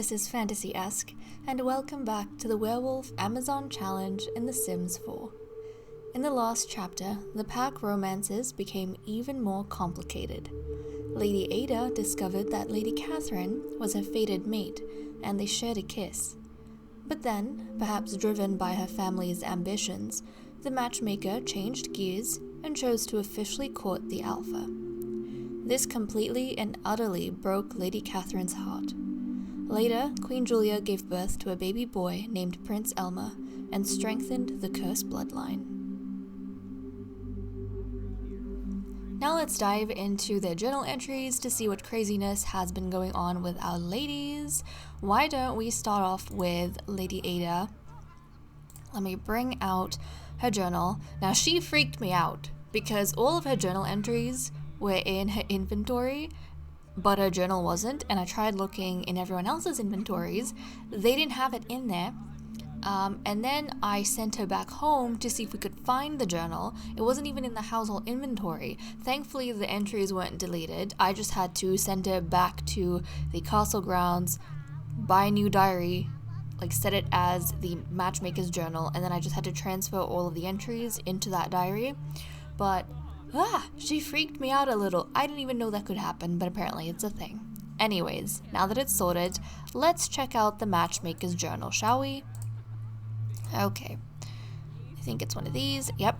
this is Fantasy-esque, and welcome back to the Werewolf Amazon Challenge in The Sims 4. In the last chapter, the pack romances became even more complicated. Lady Ada discovered that Lady Catherine was her fated mate, and they shared a kiss. But then, perhaps driven by her family's ambitions, the matchmaker changed gears and chose to officially court the Alpha. This completely and utterly broke Lady Catherine's heart. Later, Queen Julia gave birth to a baby boy named Prince Elmer and strengthened the cursed bloodline. Now let's dive into their journal entries to see what craziness has been going on with our ladies. Why don't we start off with Lady Ada? Let me bring out her journal. Now she freaked me out because all of her journal entries were in her inventory, but her journal wasn't, and I tried looking in everyone else's inventories. They didn't have it in there. And then I sent her back home to see if we could find the journal. It wasn't even in the household inventory. Thankfully, the entries weren't deleted. I just had to send her back to the castle grounds, buy a new diary, set it as the matchmaker's journal, and then I just had to transfer all of the entries into that diary. But she freaked me out a little. I didn't even know that could happen, but apparently it's a thing. Anyways, now that it's sorted, let's check out the matchmaker's journal, shall we? Okay, I think it's one of these. Yep.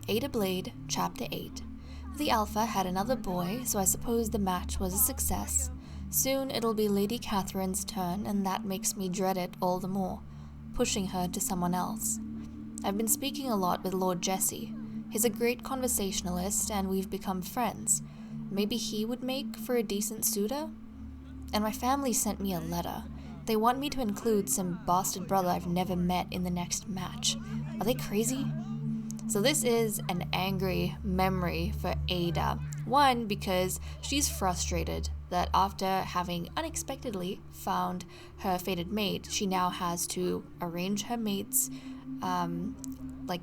Ada Blade, Chapter 8. The Alpha had another boy, so I suppose the match was a success. Soon it'll be Lady Catherine's turn, and that makes me dread it all the more, pushing her to someone else. I've been speaking a lot with Lord Jesse. He's a great conversationalist, and we've become friends. Maybe he would make for a decent suitor? And my family sent me a letter. They want me to include some bastard brother I've never met in the next match. Are they crazy? So this is an angry memory for Ada. One, because she's frustrated that after having unexpectedly found her fated mate, she now has to arrange her mates,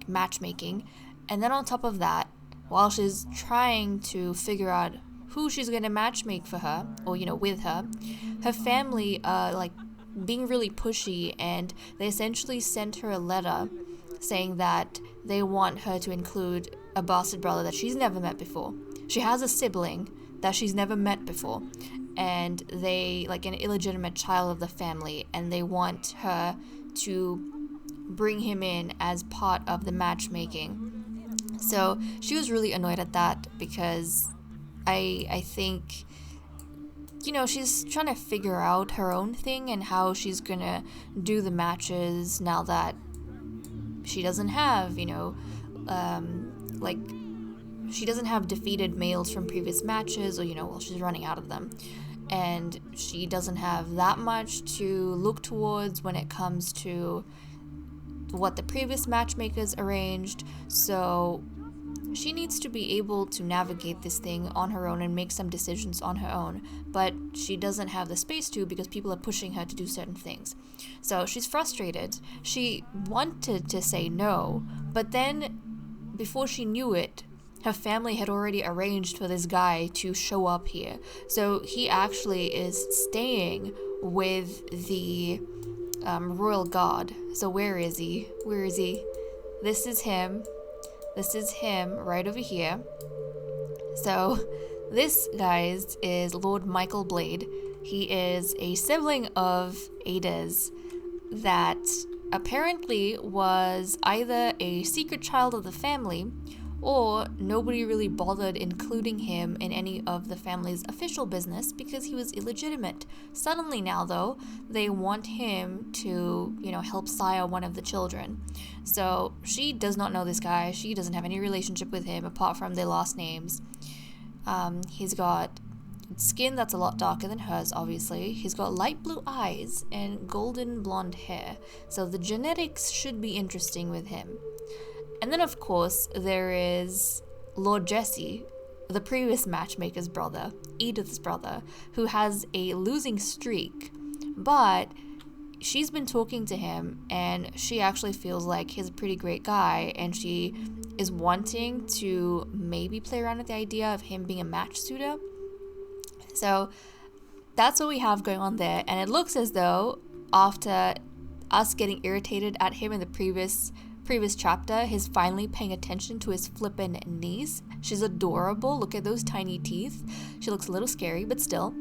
matchmaking. And then on top of that, while she's trying to figure out who she's going to matchmake for her, or, with her family are, being really pushy, and they essentially sent her a letter saying that they want her to include a bastard brother that she's never met before. She has a sibling that she's never met before, and they, an illegitimate child of the family, and they want her to bring him in as part of the matchmaking. So she was really annoyed at that because I think, she's trying to figure out her own thing and how she's gonna do the matches now that she doesn't have, she doesn't have defeated males from previous matches, or, she's running out of them. And she doesn't have that much to look towards when it comes to what the previous matchmakers arranged, so she needs to be able to navigate this thing on her own and make some decisions on her own, but she doesn't have the space to because people are pushing her to do certain things. So she's frustrated. She wanted to say no, but then before she knew it, her family had already arranged for this guy to show up here. So he actually is staying with the royal guard. So where is he? This is him right over here. So this, guys, is Lord Michael Blade. He is a sibling of Ada's that apparently was either a secret child of the family, or nobody really bothered including him in any of the family's official business because he was illegitimate. Suddenly now, though, they want him to, help sire one of the children. So she does not know this guy. She doesn't have any relationship with him apart from their last names. He's got skin that's a lot darker than hers, obviously. He's got light blue eyes and golden blonde hair. So the genetics should be interesting with him. And then, of course, there is Lord Jesse, the previous matchmaker's brother, Edith's brother, who has a losing streak, but she's been talking to him, and she actually feels like he's a pretty great guy, and she is wanting to maybe play around with the idea of him being a match suitor. So that's what we have going on there. And it looks as though after us getting irritated at him in the previous chapter, he's finally paying attention to his flippin' niece. She's adorable. Look at those tiny teeth. She looks a little scary, but still.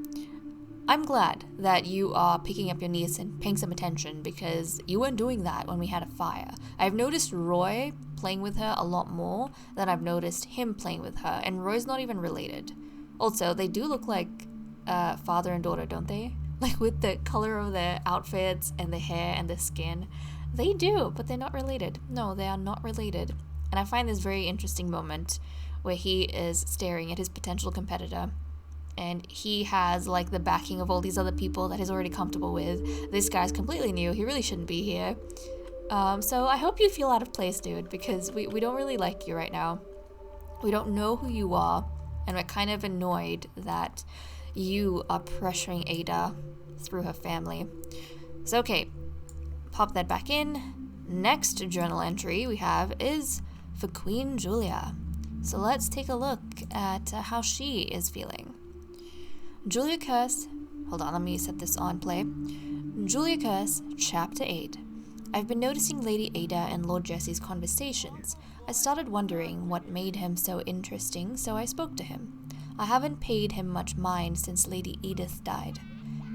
I'm glad that you are picking up your niece and paying some attention, because you weren't doing that when we had a fire. I've noticed Roy playing with her a lot more than I've noticed him playing with her, and Roy's not even related. Also, they do look like father and daughter, don't they? Like with the color of their outfits and the hair and the skin. They do, but they're not related. No, they are not related. And I find this very interesting moment where he is staring at his potential competitor, and he has like the backing of all these other people that he's already comfortable with. This guy's completely new. He really shouldn't be here. So I hope you feel out of place, dude, because we don't really like you right now. We don't know who you are, and we're kind of annoyed that you are pressuring Ada through her family. So okay, pop that back in. Next journal entry we have is for Queen Julia. So let's take a look at how she is feeling. Julia Curse, hold on, let me set this on play. Julia Curse, Chapter 8. I've been noticing Lady Ada and Lord Jesse's conversations. I started wondering what made him so interesting, so I spoke to him. I haven't paid him much mind since Lady Edith died.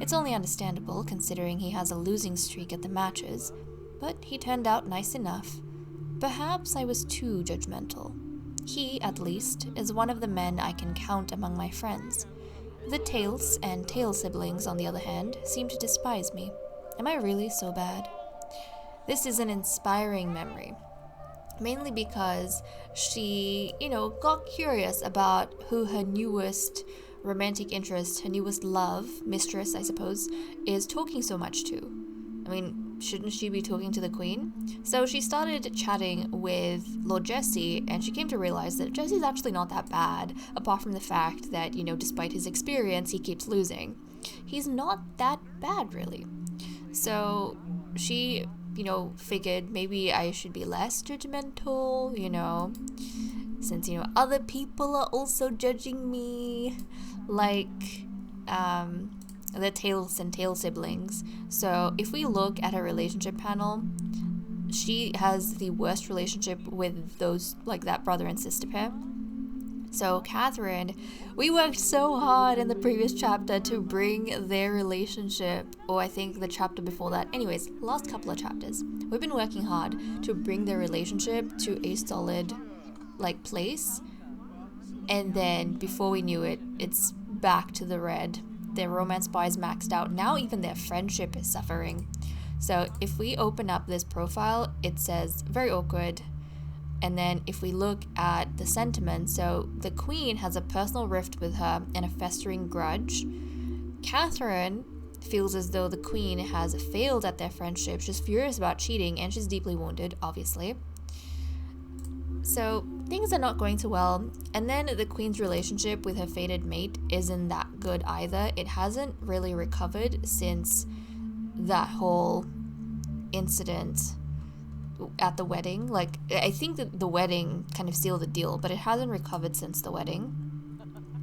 It's only understandable, considering he has a losing streak at the matches, but he turned out nice enough. Perhaps I was too judgmental. He, at least, is one of the men I can count among my friends. The Tails and Tail siblings, on the other hand, seem to despise me. Am I really so bad? This is an inspiring memory, mainly because she, got curious about who her newest romantic interest, her newest love, mistress, I suppose, is talking so much to. I mean, shouldn't she be talking to the Queen? So she started chatting with Lord Jesse, and she came to realize that Jesse's actually not that bad, apart from the fact that, despite his experience, he keeps losing. He's not that bad, really. So she, figured maybe I should be less judgmental, since, other people are also judging me, like, the Tails and Tail siblings. So if we look at her relationship panel, she has the worst relationship with those, like that brother and sister pair. So Catherine, we worked so hard in the previous chapter to bring their relationship, or I think the chapter before that, anyways, last couple of chapters, we've been working hard to bring their relationship to a solid, place. And then before we knew it, it's back to the red. Their romance bar is maxed out. Now even their friendship is suffering. So if we open up this profile, it says very awkward. And then if we look at the sentiment, so the Queen has a personal rift with her and a festering grudge. Catherine feels as though the Queen has failed at their friendship. She's furious about cheating, and she's deeply wounded, obviously. So things are not going too well. And then the Queen's relationship with her fated mate isn't that good either. It hasn't really recovered since that whole incident at the wedding. I think that the wedding kind of sealed the deal, but it hasn't recovered since the wedding,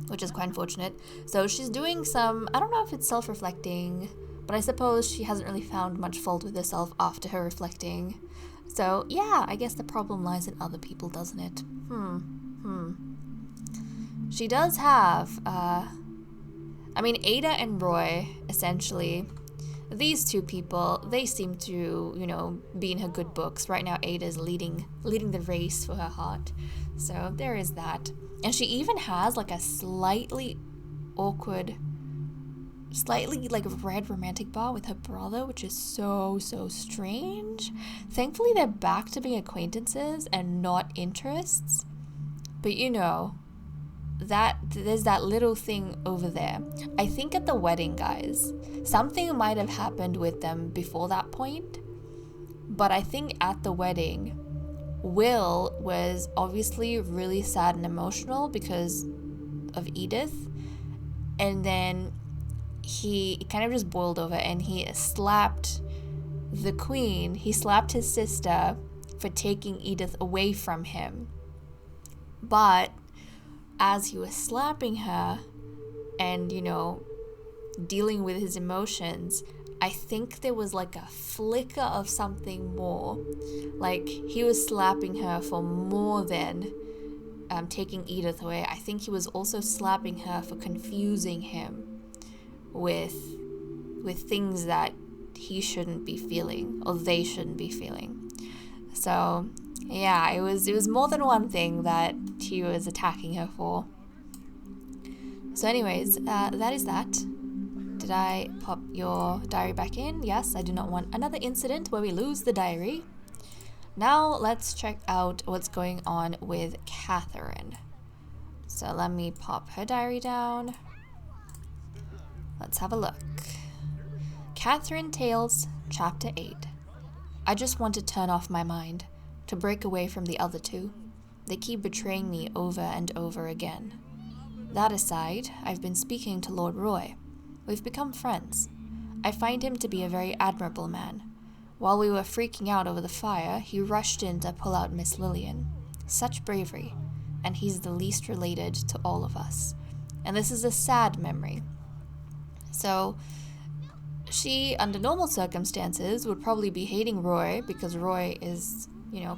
which is quite unfortunate. So she's doing some, I don't know if it's self-reflecting, but I suppose she hasn't really found much fault with herself after her reflecting. So yeah, I guess the problem lies in other people, doesn't it? She does have, Ada and Roy, essentially, these two people, they seem to, be in her good books. Right now, Ada's leading the race for her heart. So there is that. And she even has, a slightly awkward, red romantic bar with her brother, which is so strange. Thankfully, they're back to being acquaintances and not interests. But there's that little thing over there. I think at the wedding, guys, something might have happened with them before that point, but I think at the wedding, Will was obviously really sad and emotional because of Edith, and then he kind of just boiled over and he slapped the Queen. He slapped his sister for taking Edith away from him. But as he was slapping her and, dealing with his emotions, I think there was like a flicker of something more. Like he was slapping her for more than taking Edith away. I think he was also slapping her for confusing him with things that he shouldn't be feeling, or they shouldn't be feeling. So yeah, it was more than one thing that he was attacking her for. So anyways, that is that. Did I pop your diary back in? Yes, I do not want another incident where we lose the diary. Now let's check out what's going on with Catherine. So let me pop her diary down. Let's have a look. Catherine Tales, Chapter 8. I just want to turn off my mind, to break away from the other two. They keep betraying me over and over again. That aside, I've been speaking to Lord Roy. We've become friends. I find him to be a very admirable man. While we were freaking out over the fire, he rushed in to pull out Miss Lillian. Such bravery, and he's the least related to all of us. And this is a sad memory. So, she, under normal circumstances, would probably be hating Roy, because Roy is,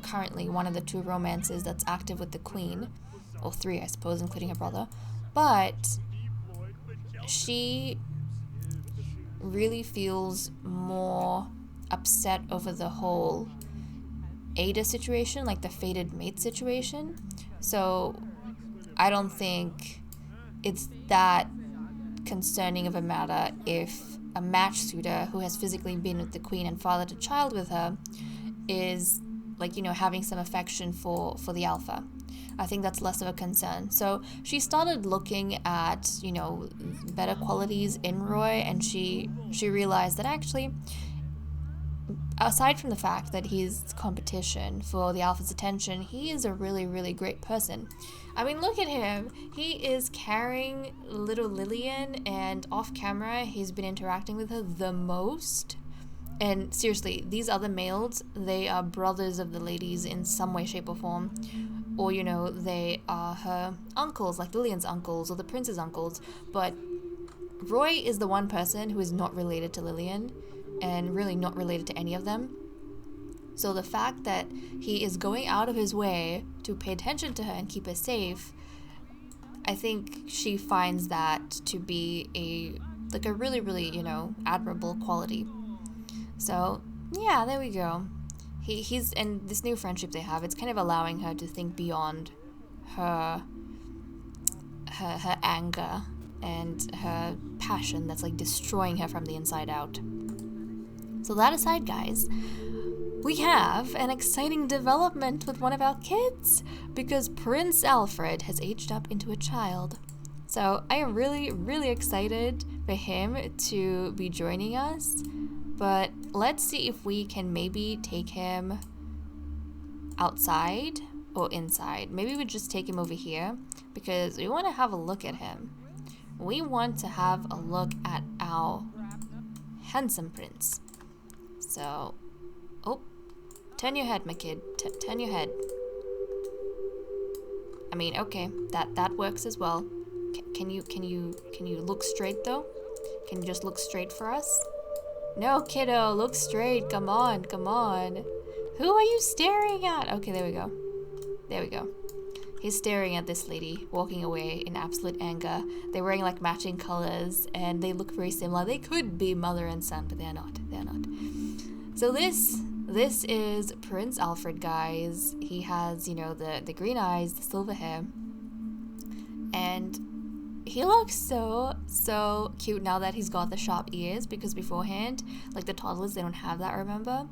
currently one of the two romances that's active with the Queen. Or three, I suppose, including her brother. But she really feels more upset over the whole Ada situation, like the fated mate situation. So I don't think it's that concerning of a matter if a match suitor who has physically been with the Queen and fathered a child with her is having some affection for the alpha. I think that's less of a concern. So she started looking at, better qualities in Roy, and she realized that actually, aside from the fact that he's competition for the alpha's attention, he is a really, really great person. I mean, look at him. He is carrying little Lillian, and off camera, he's been interacting with her the most. And seriously, these other males, they are brothers of the ladies in some way, shape, or form. Or, they are her uncles, like Lillian's uncles, or the prince's uncles. But Roy is the one person who is not related to Lillian, and really not related to any of them. So the fact that he is going out of his way to pay attention to her and keep her safe, I think she finds that to be a really, really, admirable quality. So, yeah, there we go. He's, and this new friendship they have, it's kind of allowing her to think beyond her anger and her passion that's destroying her from the inside out. So that aside, guys, we have an exciting development with one of our kids, because Prince Alfred has aged up into a child. So I am really, really excited for him to be joining us. But let's see if we can maybe take him outside or inside. Maybe we just take him over here, because we want to have a look at him. We want to have a look at our handsome prince. So, turn your head, my kid. Turn your head. I mean, okay, that works as well. Can you look straight though? Can you just look straight for us? No, kiddo, look straight. Come on. Who are you staring at? Okay, there we go. He's staring at this lady, walking away in absolute anger. They're wearing matching colors, and they look very similar. They could be mother and son, but they're not. So this is Prince Alfred, guys. He has, the green eyes, the silver hair, and he looks so cute now that he's got the sharp ears, because beforehand, the toddlers, they don't have that, remember?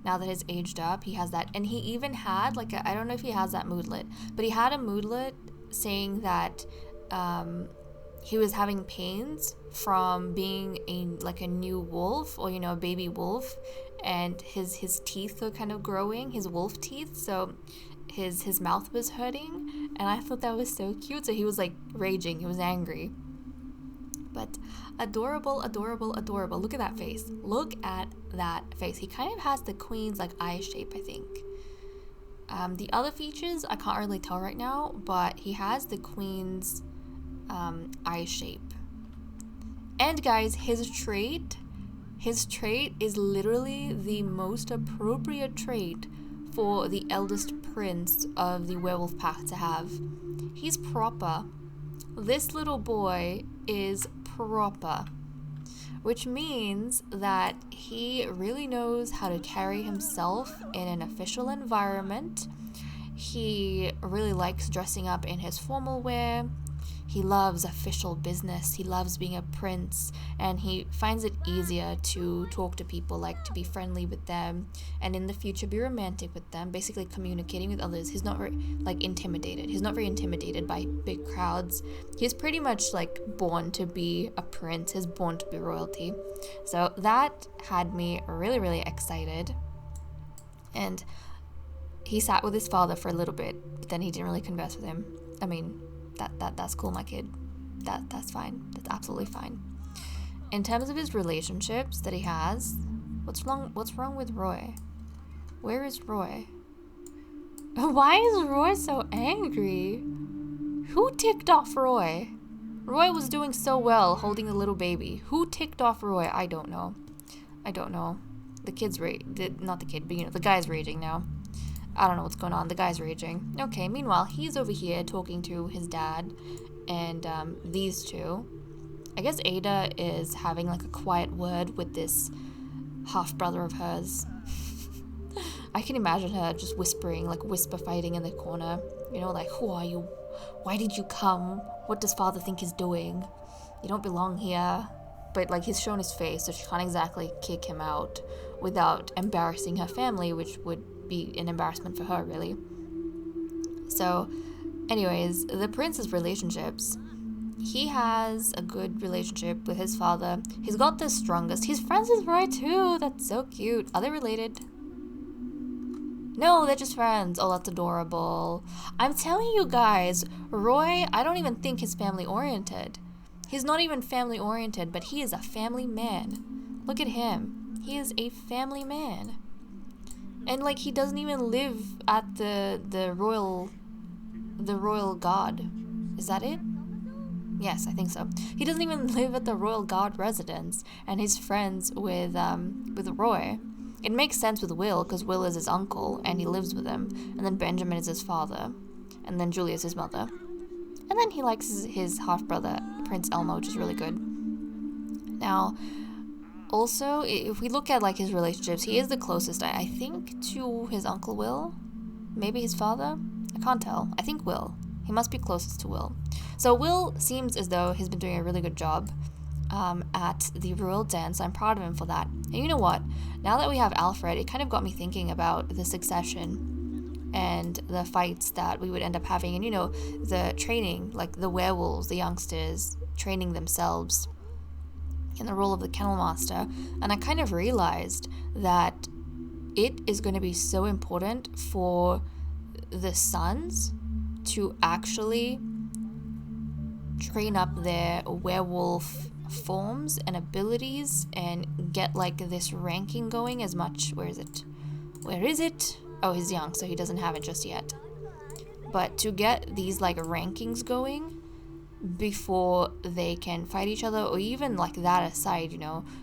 Now that he's aged up, he has that. And he even had, I don't know if he has that moodlet, but he had a moodlet saying that he was having pains from being a new wolf, or, a baby wolf, and his teeth are kind of growing, his wolf teeth, so his mouth was hurting, and I thought that was so cute. So he was raging, he was angry, but adorable. Look at that face. He kind of has the queen's eye shape, I think. The other features I can't really tell right now, but he has the queen's eye shape. And guys, his trait is literally the most appropriate trait for the eldest prince of the werewolf pack to have. He's proper. This little boy is proper, which means that he really knows how to carry himself in an official environment. He really likes dressing up in his formal wear. He loves official business. He loves being a prince, and he finds it easier to talk to people, like to be friendly with them, and in the future be romantic with them, basically communicating with others. He's not very intimidated. He's not very intimidated by big crowds. He's pretty much born to be a prince. He's born to be royalty. So that had me really, really excited. And he sat with his father for a little bit, but then he didn't really converse with him. I mean, that's cool, my kid. That's fine. That's absolutely fine. In terms of his relationships that he has, what's wrong with Roy? Where is Roy? Why is Roy so angry? Who ticked off Roy? Roy was doing so well holding the little baby. Who ticked off Roy? I don't know. The kid's not the kid, but the guy's raging now. I don't know what's going on. The guy's raging. Okay, meanwhile, he's over here talking to his dad and these two. I guess Ada is having a quiet word with this half-brother of hers. I can imagine her just whispering, whisper fighting in the corner. Who are you? Why did you come? What does father think he's doing? You don't belong here. But he's shown his face, so she can't exactly kick him out without embarrassing her family, which would be an embarrassment for her, really. So, anyways, the prince's relationships. He has a good relationship with his father. He's got the strongest. He's friends with Roy too. That's so cute. Are they related? No, they're just friends. Oh, that's adorable. I'm telling you guys, Roy, I don't even think he's family oriented. He's not even family oriented, but he is a family man. Look at him. He is a family man. And he doesn't even live at the royal guard. Is that it? Yes, I think so. He doesn't even live at the royal guard residence, and he's friends with Roy. It makes sense with Will, because Will is his uncle and he lives with him, and then Benjamin is his father, and then Julia is his mother, and then he likes his half brother Prince Elmo, which is really good. Now, also, if we look at his relationships, he is the closest, I think, to his uncle Will. Maybe his father? I can't tell. I think Will. He must be closest to Will. So Will seems as though he's been doing a really good job at the royal dance. I'm proud of him for that. And you know what? Now that we have Alfred, it kind of got me thinking about the succession and the fights that we would end up having. And the training, the werewolves, the youngsters, training themselves in the role of the kennel master. And I kind of realized that it is going to be so important for the sons to actually train up their werewolf forms and abilities and get this ranking going as much. Where is it? Oh, he's young, so he doesn't have it just yet. But to get these rankings going before they can fight each other, or even that aside,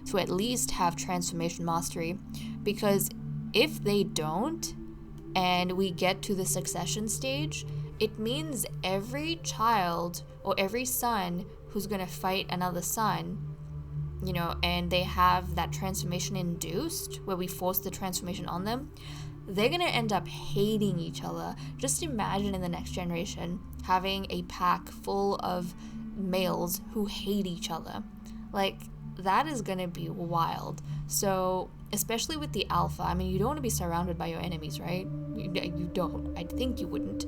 to at least have transformation mastery, because if they don't and we get to the succession stage, it means every child or every son who's going to fight another son, and they have that transformation induced, where we force the transformation on them, they're going to end up hating each other. Just imagine in the next generation having a pack full of males who hate each other. That is going to be wild. So, especially with the alpha, I mean, you don't want to be surrounded by your enemies, right? You don't. I think you wouldn't.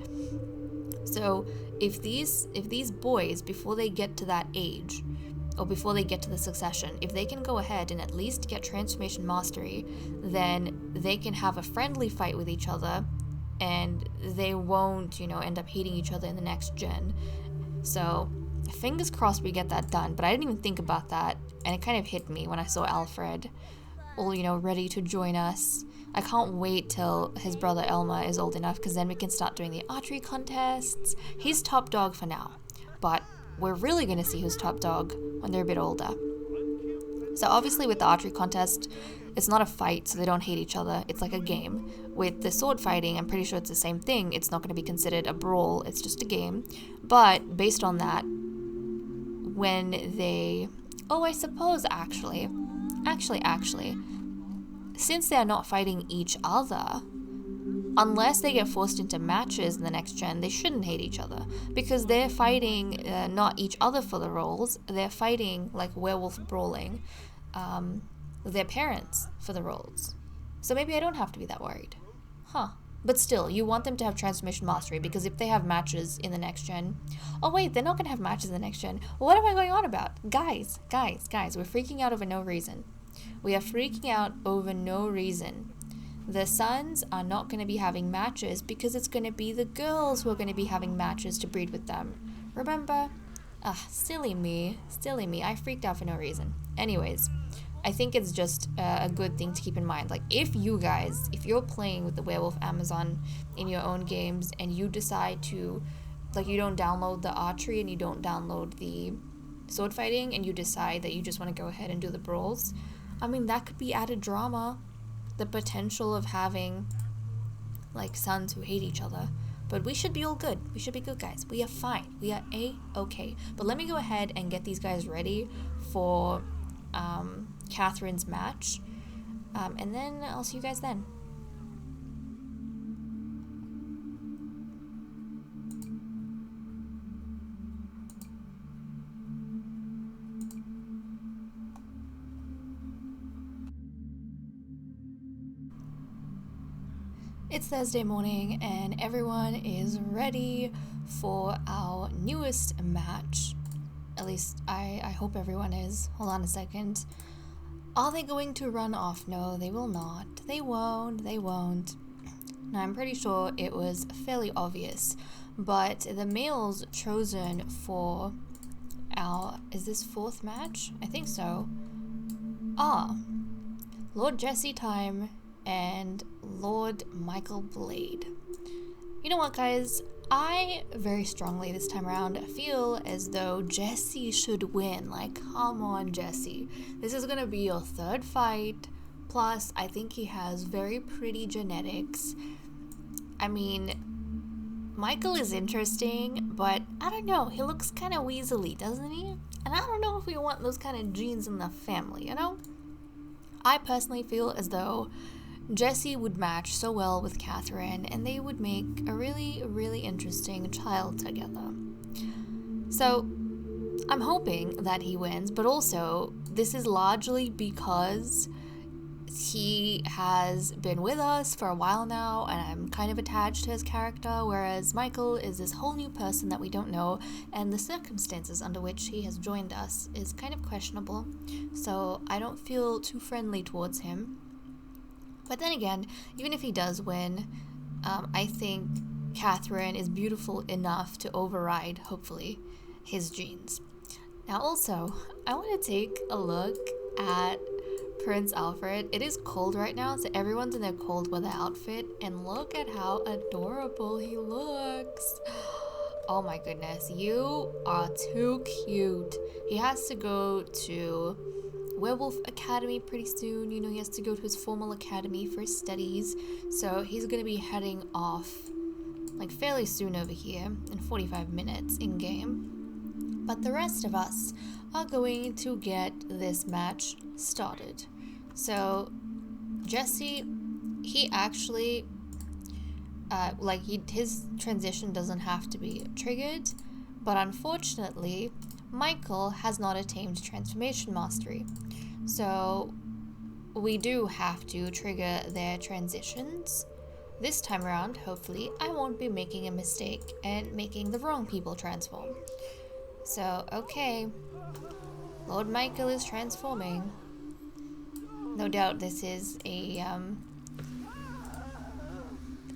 So, if these boys, before they get to that age, or before they get to the succession, if they can go ahead and at least get transformation mastery, then they can have a friendly fight with each other, and they won't, end up hating each other in the next gen. So, fingers crossed we get that done. But I didn't even think about that, and it kind of hit me when I saw Alfred all, ready to join us. I can't wait till his brother Elma is old enough, because then we can start doing the archery contests. He's top dog for now, but we're really going to see who's top dog when they're a bit older. So obviously with the archery contest, it's not a fight, so they don't hate each other. It's like a game. With the sword fighting, I'm pretty sure it's the same thing. It's not going to be considered a brawl. It's just a game. But based on that, when they... Oh, I suppose actually, since they're not fighting each other, unless they get forced into matches in the next gen, they shouldn't hate each other. Because they're fighting not each other for the roles, they're fighting, like werewolf brawling, their parents for the roles. So maybe I don't have to be that worried. Huh. But still, you want them to have transformation mastery, because if they have matches in the next gen... Oh wait, they're not going to have matches in the next gen. What am I going on about? Guys, we're freaking out over no reason. We are freaking out over no reason. The sons are not going to be having matches because it's going to be the girls who are going to be having matches to breed with them. Remember? Silly me. I freaked out for no reason. Anyways, I think it's just a good thing to keep in mind. Like, if you're playing with the Werewolf Amazon in your own games and you decide to, like, you don't download the archery and you don't download the sword fighting and you decide that you just want to go ahead and do the brawls, I mean, that could be added drama. The potential of having, like, sons who hate each other. But we should be all good. We should be good, guys. We are fine. We are A-okay. But let me go ahead and get these guys ready for Catherine's match. And then I'll see you guys then. It's Thursday morning and everyone is ready for our newest match. At least I hope everyone is. Hold on a second. Are they going to run off? No, they will not. They won't. Now, I'm pretty sure it was fairly obvious, but the males chosen for our... Is this fourth match? I think so. Lord Jesse Time and Lord Michael Blade. You know what, guys? I very strongly this time around feel as though Jesse should win. Like, come on, Jesse. This is gonna be your third fight. Plus, I think he has very pretty genetics. I mean, Michael is interesting, but I don't know. He looks kind of weaselly, doesn't he? And I don't know if we want those kind of genes in the family, you know? I personally feel as though Jesse would match so well with Catherine, and they would make a really, really interesting child together. So, I'm hoping that he wins, but also, this is largely because he has been with us for a while now, and I'm kind of attached to his character, whereas Michael is this whole new person that we don't know, and the circumstances under which he has joined us is kind of questionable, so I don't feel too friendly towards him. But then again, even if he does win, I think Catherine is beautiful enough to override, hopefully, his genes. Now also, I want to take a look at Prince Alfred. It is cold right now, so everyone's in their cold weather outfit, and look at how adorable he looks. Oh my goodness, you are too cute. He has to go to Werewolf Academy pretty soon. You know, he has to go to his formal academy for his studies, so he's gonna be heading off like fairly soon over here in 45 minutes in game. But the rest of us are going to get this match started. So Jesse, he actually his transition doesn't have to be triggered, but unfortunately Michael has not attained transformation mastery. So we do have to trigger their transitions. This time around, hopefully, I won't be making a mistake and making the wrong people transform. So, okay. Lord Michael is transforming. No doubt this is a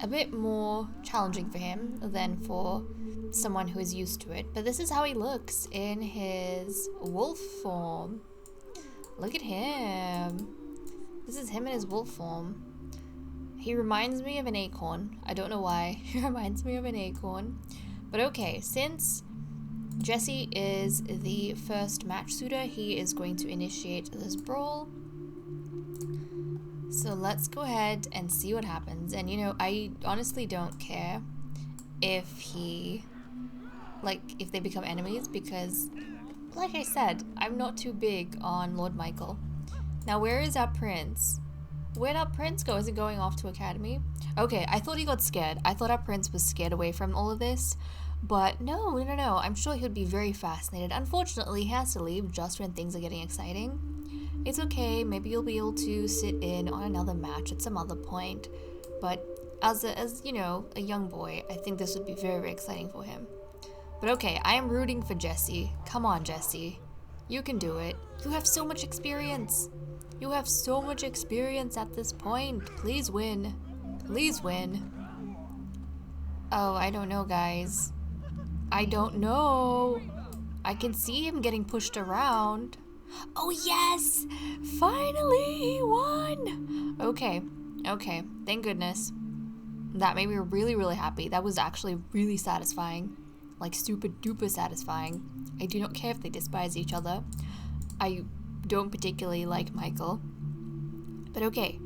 bit more challenging for him than for someone who is used to it. But this is how he looks in his wolf form. Look at him. This is him in his wolf form. He reminds me of an acorn. I don't know why. He reminds me of an acorn. But okay, since Jesse is the first match suitor. He is going to initiate this brawl. So let's go ahead and see what happens. And you know, I honestly don't care if he, like, if they become enemies, because like I said, I'm not too big on Lord Michael. Now where is our prince? Where'd our prince go? Is he going off to academy? Okay, I thought he got scared. I thought our prince was scared away from all of this. But no. I'm sure he would be very fascinated. Unfortunately, he has to leave just when things are getting exciting. It's okay, maybe you'll be able to sit in on another match at some other point. But as you know, a young boy, I think this would be very, very exciting for him. But okay, I am rooting for Jesse. Come on, Jesse. You can do it. You have so much experience. You have so much experience at this point. Please win. Please win. Oh, I don't know, guys. I don't know. I can see him getting pushed around. Oh, yes! Finally, he won! Okay. Thank goodness. That made me really, really happy. That was actually really satisfying. Like, super duper satisfying. I do not care if they despise each other. I don't particularly like Michael. But okay.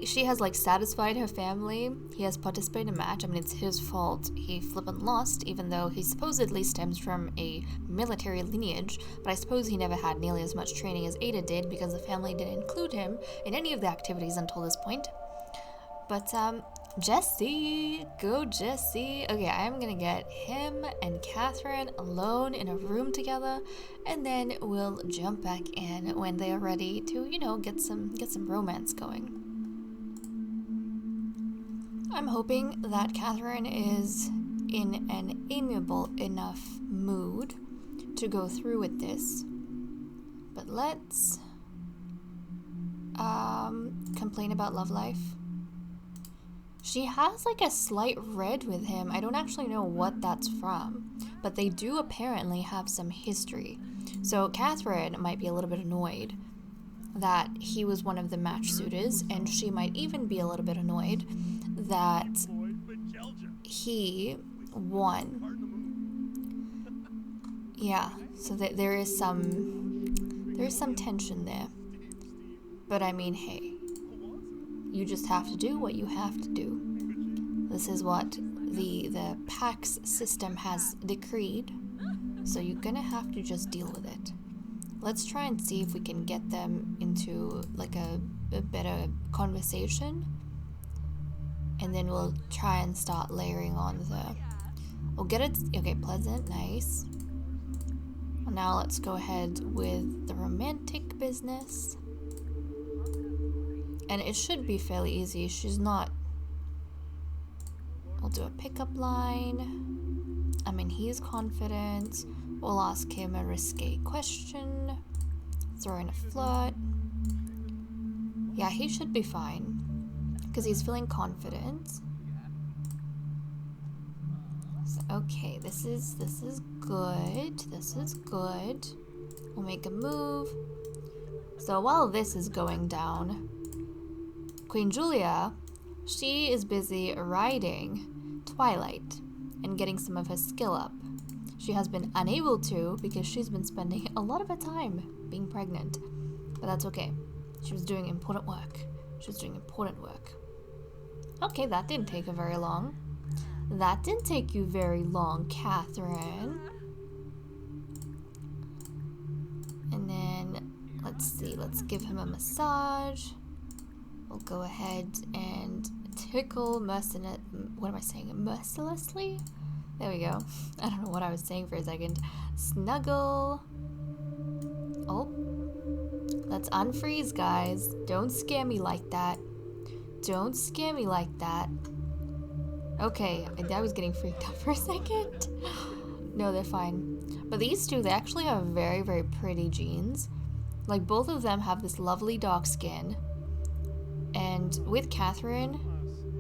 She has, like, satisfied her family. He has participated in a match. I mean, it's his fault he flippin' lost, even though he supposedly stems from a military lineage. But I suppose he never had nearly as much training as Ada did, because the family didn't include him in any of the activities until this point. But, Jesse! Go Jesse! Okay, I'm gonna get him and Catherine alone in a room together, and then we'll jump back in when they are ready to, you know, get some romance going. I'm hoping that Catherine is in an amiable enough mood to go through with this. But let's complain about love life. She has like a slight red with him. I don't actually know what that's from, but they do apparently have some history. So Catherine might be a little bit annoyed that he was one of the match suitors, and she might even be a little bit annoyed that he won. Yeah, so there is some tension there. But I mean, hey, you just have to do what you have to do. This is what the PAX system has decreed, so you're gonna have to just deal with it. Let's try and see if we can get them into like a better conversation, and then we'll try and start layering on we'll get it. Okay, pleasant, nice. Well, now let's go ahead with the romantic business. And it should be fairly easy. She's not... We'll do a pickup line. I mean, he's confident. We'll ask him a risque question. Throw in a flirt. Yeah, he should be fine, because he's feeling confident. So, okay, this is good. This is good. We'll make a move. So while this is going down, Queen Julia, she is busy riding Twilight and getting some of her skill up. She has been unable to because she's been spending a lot of her time being pregnant. But that's okay. She was doing important work. Okay, that didn't take her very long. That didn't take you very long, Catherine. And then, let's see, let's give him a massage. We'll go ahead and tickle mercilessly? There we go. I don't know what I was saying for a second. Snuggle. Oh. Let's unfreeze, guys. Don't scare me like that. Don't scare me like that. Okay, I was getting freaked out for a second. No, they're fine. But these two, they actually have very, very pretty genes. Like, both of them have this lovely dark skin. And with Catherine,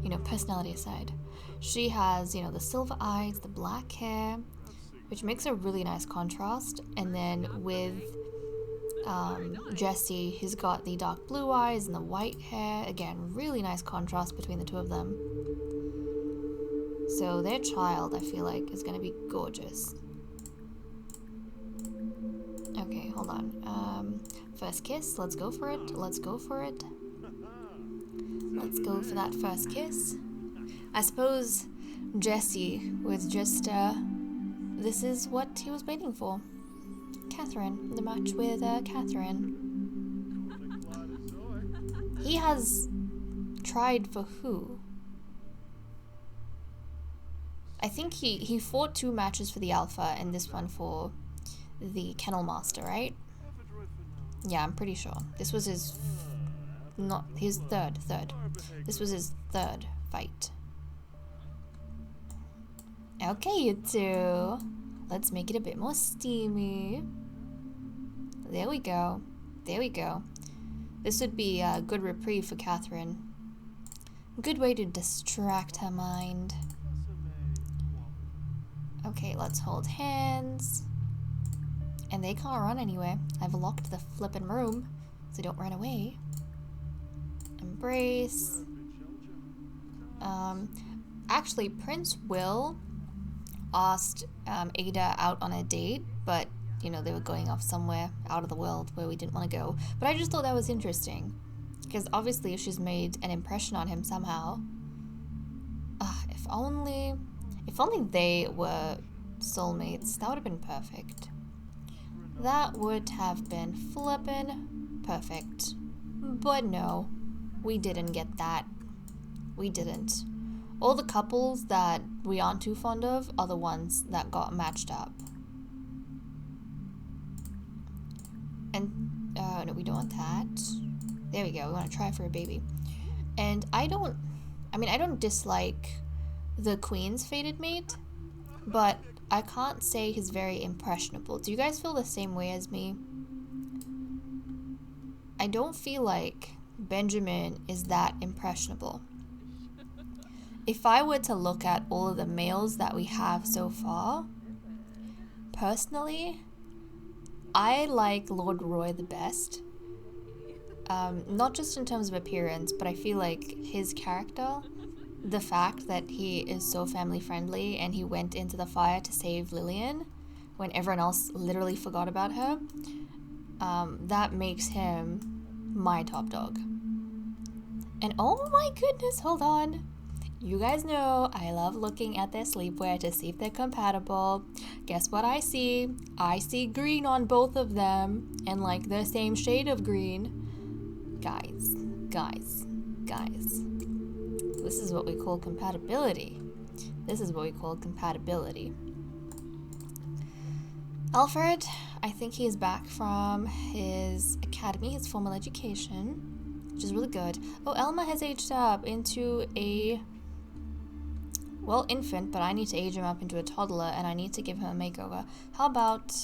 you know, personality aside, she has, you know, the silver eyes, the black hair, which makes a really nice contrast. And then with Jesse, he's got the dark blue eyes and the white hair. Again, really nice contrast between the two of them. So their child, I feel like, is going to be gorgeous. Okay, hold on. First kiss. Let's go for it. Let's go for it. Let's go for that first kiss. I suppose Jesse was just, this is what he was waiting for. Catherine. The match with, Catherine. He has tried for who? I think he fought 2 matches for the Alpha and this one for the Kennel Master, right? Yeah, I'm pretty sure. This was his... not his third. This was his 3rd fight. Okay, you two. Let's make it a bit more steamy. There we go. There we go. This would be a good reprieve for Catherine. Good way to distract her mind. Okay, let's hold hands. And they can't run anywhere. I've locked the flippin' room, so don't run away. Embrace. Actually, Prince Will asked Ada out on a date, but, you know, they were going off somewhere out of the world where we didn't want to go. But I just thought that was interesting, because obviously she's made an impression on him somehow. If only they were soulmates, that would have been perfect. That would have been flippin' perfect. But no, we didn't get that. We didn't. All the couples that we aren't too fond of are the ones that got matched up. And, no, we don't want that. There we go, we want to try for a baby. And I don't dislike the Queen's fated mate, but I can't say he's very impressionable. Do you guys feel the same way as me? I don't feel like Benjamin is that impressionable. If I were to look at all of the males that we have so far, personally, I like Lord Roy the best. Not just in terms of appearance, but I feel like his character, the fact that he is so family friendly and he went into the fire to save Lillian when everyone else literally forgot about her, that makes him my top dog. And oh my goodness, hold on. You guys know I love looking at their sleepwear to see if they're compatible. Guess what I see? I see green on both of them and like the same shade of green. Guys. This is what we call compatibility. Alfred, I think he is back from his academy, his formal education, which is really good. Oh, Elma has aged up into a, well, infant, but I need to age him up into a toddler, and I need to give him a makeover. How about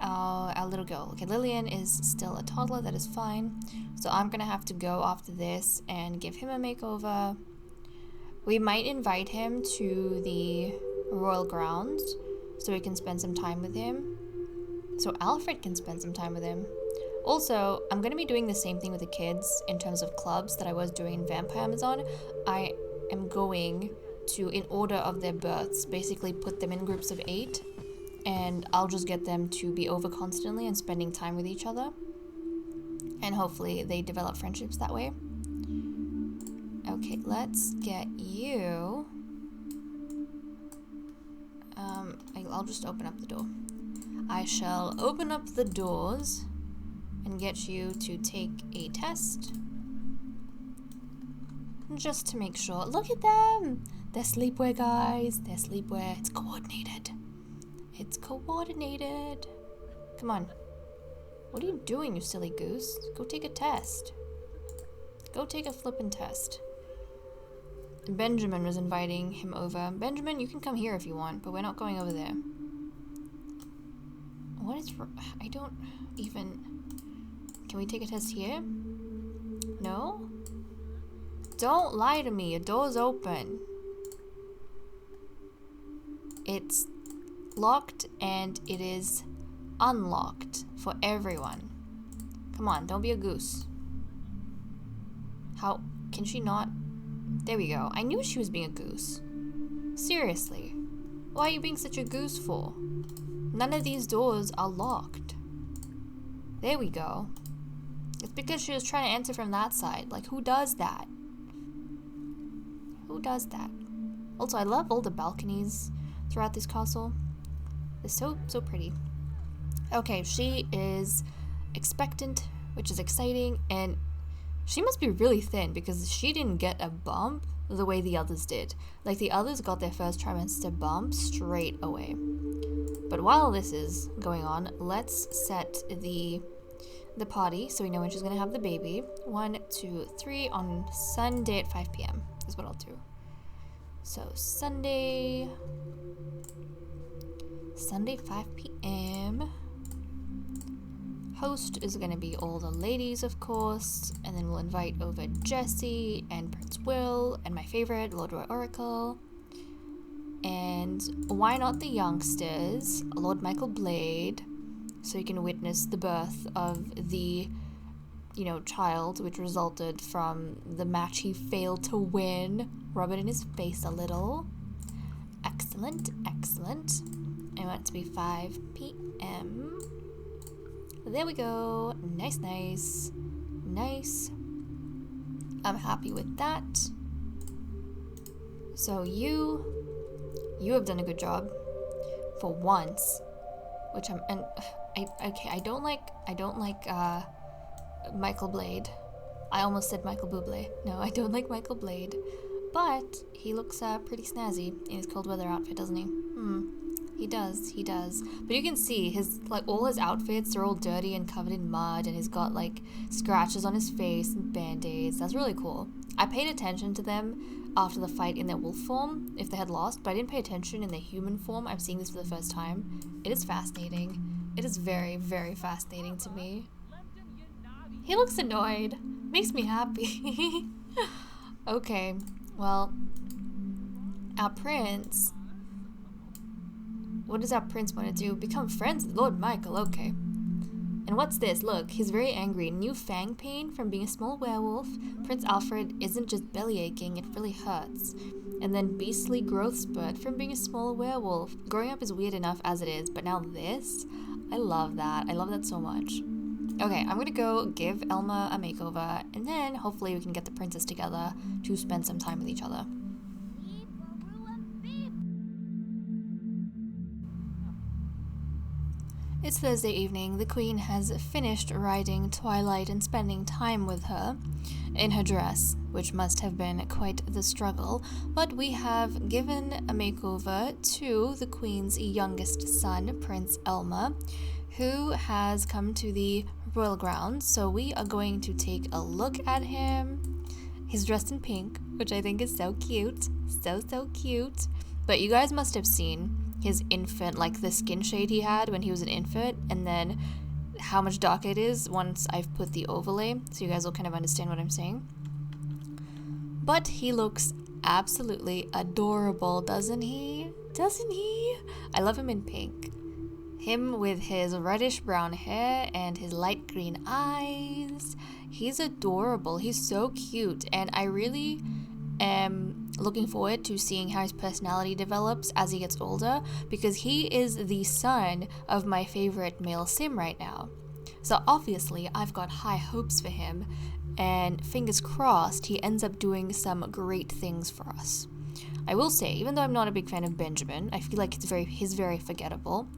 our little girl? Okay, Lillian is still a toddler, that is fine. So I'm gonna have to go after this and give him a makeover. We might invite him to the royal grounds so we can spend some time with him. So Alfred can spend some time with him. Also, I'm going to be doing the same thing with the kids in terms of clubs that I was doing in Vampire Amazon. I am going to, in order of their births, basically put them in groups of 8, and I'll just get them to be over constantly and spending time with each other. And hopefully they develop friendships that way. Okay, let's get you. I'll just open up the door. I shall open up the doors and get you to take a test. Just to make sure. Look at them! They're sleepwear, guys. They're sleepwear. It's coordinated. It's coordinated. Come on. What are you doing, you silly goose? Go take a test. Go take a flippin' test. Benjamin was inviting him over. Benjamin, you can come here if you want, but we're not going over there. What is... I don't even... Can we take a test here? No? Don't lie to me. Your door's open. It's locked and it is unlocked for everyone. Come on, don't be a goose. How... Can she not... There we go. I knew she was being a goose. Seriously. Why are you being such a goose for? None of these doors are locked. There we go. It's because she was trying to enter from that side. Like, who does that? Who does that? Also, I love all the balconies throughout this castle. They're so pretty. Okay, she is expectant, which is exciting, and she must be really thin because she didn't get a bump the way the others did. Like, the others got their first trimester bump straight away. But while this is going on, let's set the party so we know when she's gonna have the baby. 1, 2, 3 on Sunday at 5 p.m. is what I'll do. So Sunday 5 p.m. Host is gonna be all the ladies, of course, and then we'll invite over Jessie and Prince Will and my favorite, Lord Roy Oracle. And why not the youngsters, Lord Michael Blade, so you can witness the birth of the, child, which resulted from the match he failed to win. Rub it in his face a little. Excellent, excellent. I want it to be 5 p.m. There we go. Nice, nice, nice. I'm happy with that. So you have done a good job for once, which I don't like Michael Blade. I almost said Michael Bublé. No, I don't like Michael Blade, but he looks pretty snazzy in his cold weather outfit, doesn't he? He does. But you can see all his outfits are all dirty and covered in mud, and he's got like scratches on his face and band-aids. That's really cool. I paid attention to them after the fight in their wolf form, if they had lost, but I didn't pay attention in their human form. I'm seeing this for the first time. It is fascinating. It is very, very fascinating to me. He looks annoyed. Makes me happy. Okay, well, our prince... What does our prince want to do? Become friends with Lord Michael, okay. And what's this? Look, he's very angry. New fang pain from being a small werewolf. Prince Alfred isn't just belly aching, it really hurts. And then beastly growth spurt from being a small werewolf. Growing up is weird enough as it is, but now this? I love that. I love that so much. Okay, I'm gonna go give Elma a makeover, and then hopefully we can get the princess together to spend some time with each other. It's Thursday evening. The Queen has finished riding Twilight and spending time with her in her dress, which must have been quite the struggle, but we have given a makeover to the Queen's youngest son, Prince Elma, who has come to the royal grounds, so we are going to take a look at him. He's dressed in pink, which I think is so cute. So cute. But you guys must have seen his infant, like the skin shade he had when he was an infant, and then how much darker it is once I've put the overlay, so you guys will kind of understand what I'm saying. But he looks absolutely adorable, doesn't he? I love him in pink. Him with his reddish brown hair and his light green eyes. He's adorable. He's so cute, and I really am looking forward to seeing how his personality develops as he gets older, because he is the son of my favorite male sim right now. So obviously I've got high hopes for him, and fingers crossed he ends up doing some great things for us. I will say, even though I'm not a big fan of Benjamin, I feel like he's very forgettable.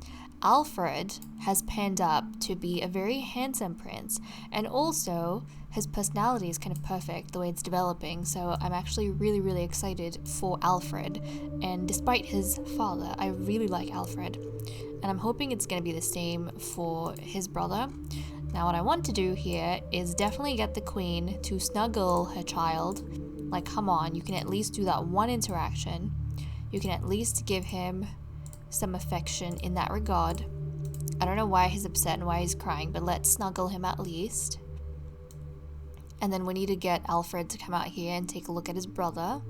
Alfred has panned up to be a very handsome prince, and also his personality is kind of perfect the way it's developing, so I'm actually really, really excited for Alfred. And despite his father, I really like Alfred, and I'm hoping it's going to be the same for his brother. Now what I want to do here is definitely get the Queen to snuggle her child. Like, come on, you can at least do that one interaction. You can at least give him some affection in that regard. I don't know why he's upset and why he's crying, but let's snuggle him at least. And then we need to get Alfred to come out here and take a look at his brother.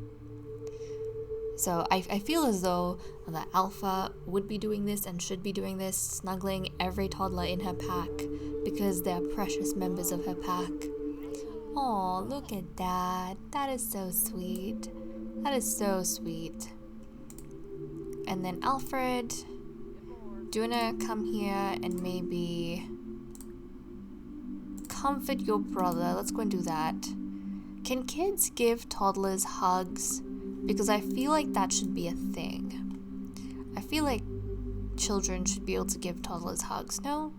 So I feel as though that Alpha would be doing this and should be doing this, snuggling every toddler in her pack, because they're precious members of her pack. Oh, look at that. That is so sweet. That is so sweet. And then Alfred, do you wanna come here and maybe comfort your brother. Let's go and do that. Can kids give toddlers hugs? Because I feel like that should be a thing. I feel like children should be able to give toddlers hugs. No?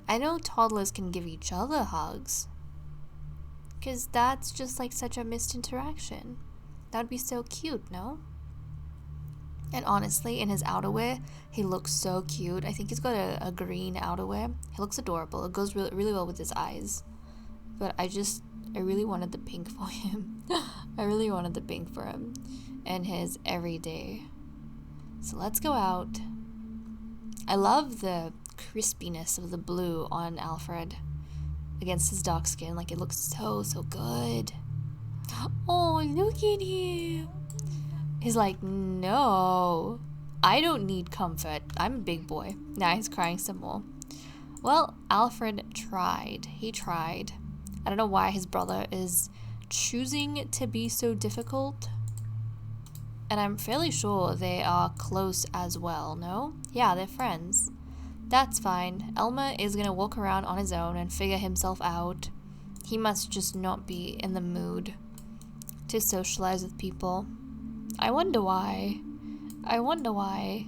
I know toddlers can give each other hugs. Because that's just like such a missed interaction. That would be so cute, no? And honestly, in his outerwear, he looks so cute. I think he's got a green outerwear. He looks adorable. It goes really, really well with his eyes. But I really wanted the pink for him. I really wanted the pink for him. And his everyday. So let's go out. I love the crispiness of the blue on Alfred against his dark skin. Like, it looks so, so good. Oh, look at him. He's like, no, I don't need comfort. I'm a big boy. Now he's crying some more. Well, Alfred tried. He tried. I don't know why his brother is choosing to be so difficult. And I'm fairly sure they are close as well, no? Yeah, they're friends. That's fine. Elmer is going to walk around on his own and figure himself out. He must just not be in the mood to socialize with people. I wonder why. I wonder why.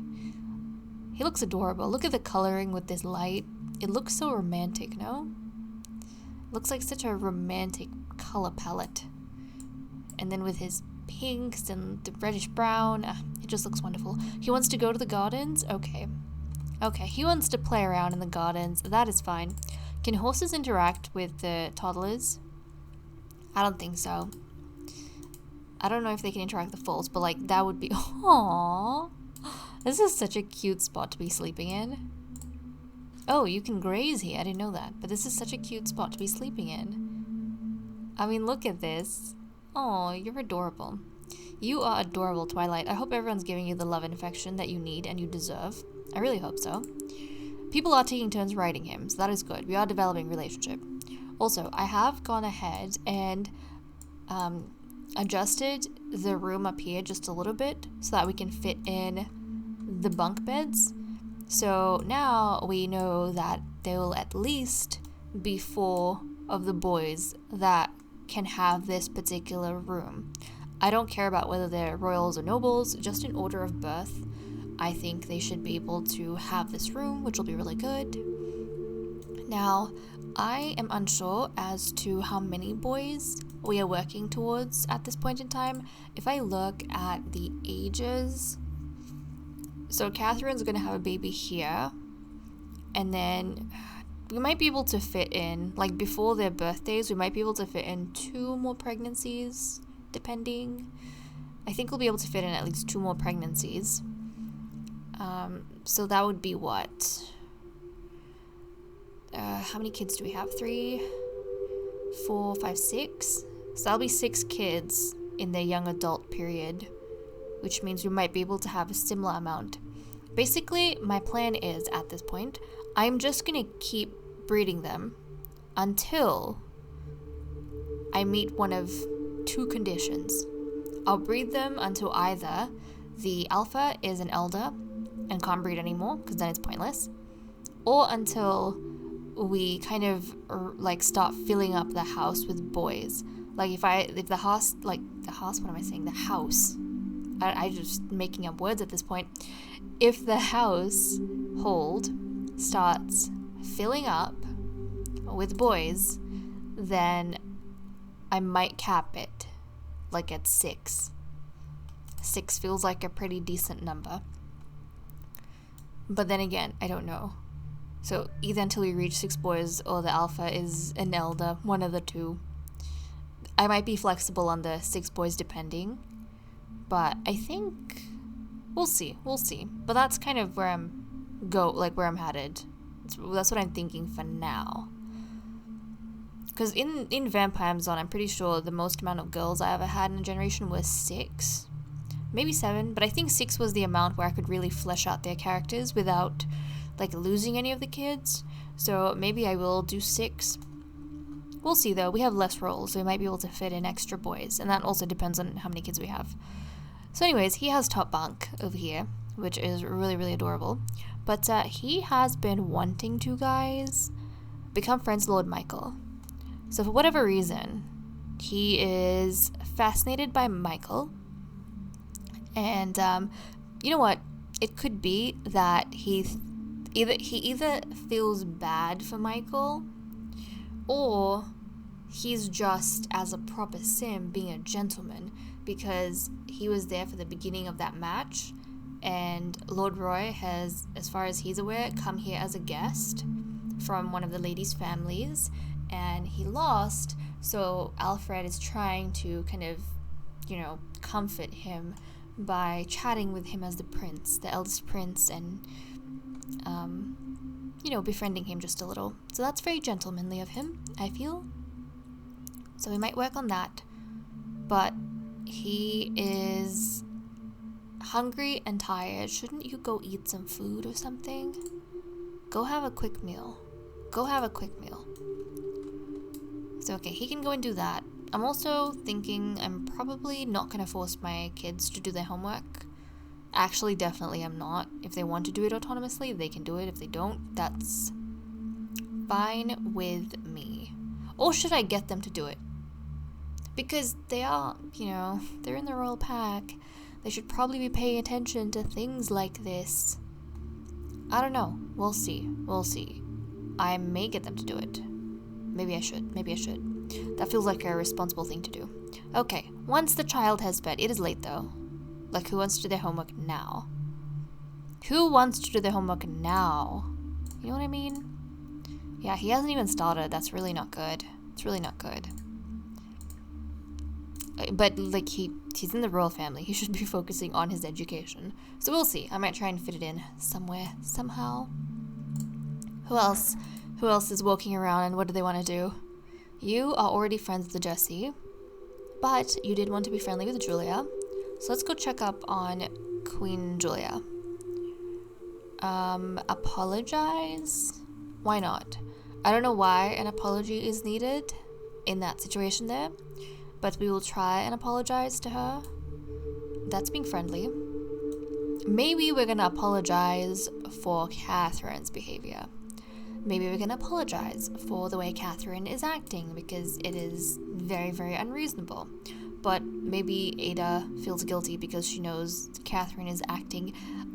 He looks adorable. Look at the coloring with this light. It looks so romantic, no? It looks like such a romantic color palette. And then with his pinks and the reddish brown, it just looks wonderful. He wants to go to the gardens? Okay. Okay, he wants to play around in the gardens. That is fine. Can horses interact with the toddlers? I don't think so. I don't know if they can interact with the foals, but like that would be aww. This is such a cute spot to be sleeping in. Oh, you can graze here. I didn't know that. But this is such a cute spot to be sleeping in. I mean, look at this. Oh, you're adorable. You are adorable, Twilight. I hope everyone's giving you the love and affection that you need and you deserve. I really hope so. People are taking turns riding him, so that is good. We are developing a relationship. Also, I have gone ahead and adjusted the room up here just a little bit so that we can fit in the bunk beds. So now we know that there will at least be 4 of the boys that can have this particular room. I don't care about whether they're royals or nobles, just in order of birth. I think they should be able to have this room, which will be really good. Now, I am unsure as to how many boys we are working towards at this point in time. If I look at the ages, so Catherine's going to have a baby here, and then we might be able to fit in, like before their birthdays, we might be able to fit in 2 more pregnancies, depending. I think we'll be able to fit in at least 2 more pregnancies. So that would be what? How many kids do we have? 3, 4, 5, 6? So that'll be 6 kids in their young adult period, which means we might be able to have a similar amount. Basically, my plan is, at this point, I'm just gonna keep breeding them until I meet one of 2 conditions. I'll breed them until either the alpha is an elder and can't breed anymore, because then it's pointless, or until we kind of like start filling up the house with boys. Like if the house, I just making up words at this point. If the household starts filling up with boys, then I might cap it like at 6. 6 feels like a pretty decent number. But then again, I don't know. So either until we reach 6 boys or the alpha is an elder, one of the 2. I might be flexible on the 6 boys depending, but I think we'll see. But that's kind of where where I'm headed. That's what I'm thinking for now. Because in Vampire Zone, I'm pretty sure the most amount of girls I ever had in a generation was 6. Maybe 7, but I think 6 was the amount where I could really flesh out their characters without like losing any of the kids. So maybe I will do 6. We'll see though. We have less roles, so we might be able to fit in extra boys, and that also depends on how many kids we have. So anyways, he has top bunk over here, which is really, really adorable. But he has been wanting to, guys, become friends with Lord Michael. So for whatever reason, he is fascinated by Michael. And you know what? It could be that he either feels bad for Michael, or he's just, as a proper sim, being a gentleman, because he was there for the beginning of that match, and Lord Roy has, as far as he's aware, come here as a guest from one of the ladies' families, and he lost, so Alfred is trying to kind of, comfort him by chatting with him as the prince, the eldest prince, and, befriending him just a little. So that's very gentlemanly of him, I feel. So we might work on that. But he is hungry and tired. Shouldn't you go eat some food or something? Go have a quick meal. So, okay, he can go and do that. I'm also thinking I'm probably not going to force my kids to do their homework. Actually, definitely I'm not. If they want to do it autonomously, they can do it. If they don't, that's fine with me. Or should I get them to do it? Because they are, they're in the royal pack. They should probably be paying attention to things like this. I don't know. We'll see. I may get them to do it. Maybe I should. That feels like a responsible thing to do. Okay, once the child has fed, it is late though. Like, who wants to do their homework now? You know what I mean? Yeah, he hasn't even started. That's really not good. But, like, he's in the royal family. He should be focusing on his education. So we'll see. I might try and fit it in somewhere, somehow. Who else is walking around, and what do they want to do? You are already friends with Jessie, but you did want to be friendly with Julia. So let's go check up on Queen Julia. Apologize? Why not? I don't know why an apology is needed in that situation there, but we will try and apologize to her. That's being friendly. Maybe we're gonna apologize for Catherine's behavior. Maybe we're gonna apologize for the way Catherine is acting, because it is very, very unreasonable. But maybe Ada feels guilty because she knows Catherine is acting